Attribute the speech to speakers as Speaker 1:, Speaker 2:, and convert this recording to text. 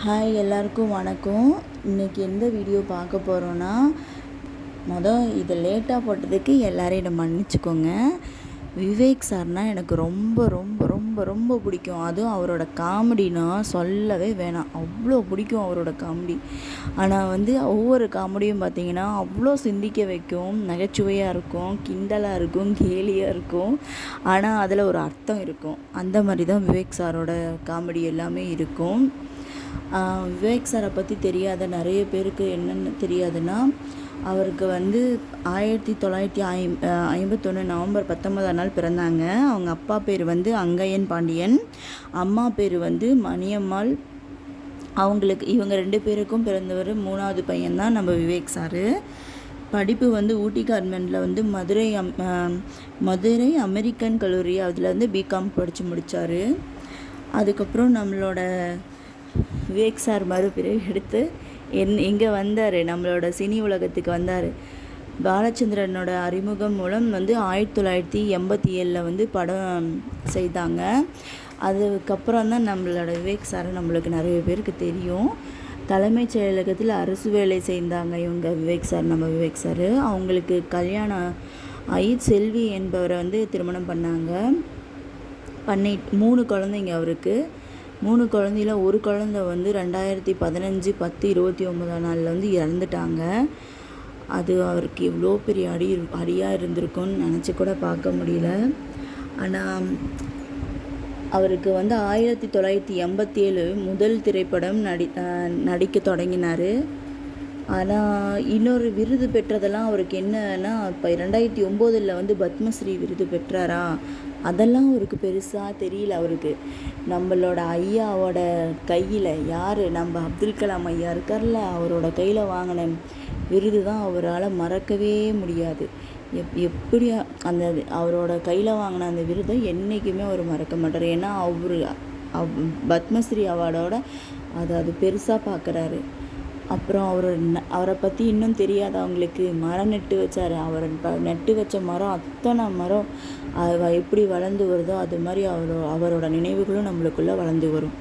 Speaker 1: Hi எல்லாருக்கும் வணக்கம். இன்றைக்கி எந்த வீடியோ பார்க்க போகிறோன்னா, இதை லேட்டாக போட்டதுக்கு எல்லோரும் என்னை மன்னிச்சுக்கோங்க. விவேக் சார்னால் எனக்கு ரொம்ப ரொம்ப ரொம்ப ரொம்ப பிடிக்கும். அதுவும் அவரோட காமெடினா சொல்லவே வேணாம், அவ்வளோ பிடிக்கும் அவரோட காமெடி. ஆனால் ஒவ்வொரு காமெடியும் பார்த்திங்கன்னா அவ்வளோ சிந்திக்க வைக்கும், நகைச்சுவையாக இருக்கும், கிண்டலாக இருக்கும், கேலியாக இருக்கும். ஆனால் அதில் ஒரு அர்த்தம் இருக்கும். அந்த மாதிரி தான் விவேக் சாரோட காமெடி எல்லாமே இருக்கும். விவேக் சாரை பற்றி தெரியாத நிறைய பேருக்கு என்னென்னு தெரியாதுன்னா, அவருக்கு 1951 நவம்பர் 19 பிறந்தாங்க. அவங்க அப்பா பேர் அங்கையன் பாண்டியன், அம்மா பேர் மணியம்மாள். இவங்க 2 பேருக்கும் பிறந்தவர் 3வது பையன்தான் நம்ம விவேக் சார். படிப்பு ஊட்டி கார்மெண்டில் மதுரை அமெரிக்கன் கல்லூரி அதில் பிகாம் படித்து முடித்தார். அதுக்கப்புறம் நம்மளோட விவேக் சார் மறுபிறவி எடுத்து இங்கே வந்தார், நம்மளோட சினி உலகத்துக்கு வந்தார். பாலச்சந்திரனோட அறிமுகம் மூலம் 1987 படம் செய்தாங்க. அதுக்கப்புறம் தான் நம்மளோட விவேக் சார் நம்மளுக்கு நிறைய பேருக்கு தெரியும். தலைமைச் செயலகத்தில் அரசு வேலை செய்தாங்க இவங்க விவேக் சார். நம்ம விவேக் சார் அவங்களுக்கு கல்யாணம் ஆகி செல்வி என்பவரை திருமணம் பண்ணாங்க. 3 குழந்தைங்க அவருக்கு. 3 குழந்தையில் ஒரு குழந்தை 2015/10/29 இறந்துட்டாங்க. அது அவருக்கு இவ்வளோ பெரிய அடியாக இருந்திருக்கும்னு நினச்சி கூட பார்க்க முடியல. ஆனால் அவருக்கு 1987 முதல் திரைப்படம் நடிக்க தொடங்கினார். ஆனால் இன்னொரு விருது பெற்றதெல்லாம் அவருக்கு என்னன்னா, இப்போ 2009 பத்மஸ்ரீ விருது பெற்றாரா, அதெல்லாம் அவருக்கு பெருசாக தெரியல. அவருக்கு நம்மளோட ஐயாவோட கையில் நம்ம அப்துல் கலாம் ஐயா இருக்கார்ல, அவரோட கையில் வாங்கின விருது தான் அவரால் மறக்கவே முடியாது. எப்படி அவரோட கையில் வாங்கின அந்த விருதை என்றைக்குமே அவர் மறக்க மாட்டார். ஏன்னா பத்மஸ்ரீ அவார்டோட அது பெருசாக பார்க்குறாரு. அப்புறம் அவரை பற்றி இன்னும் தெரியாதவங்களுக்கு மரம் நட்டு வச்சார். அவர் நட்டு வச்ச மரம் அத்தனை மரம் எப்படி வளர்ந்து வருதோ அது மாதிரி அவரோட நினைவுகளும் நம்மளுக்குள்ளே வளர்ந்து வரும்.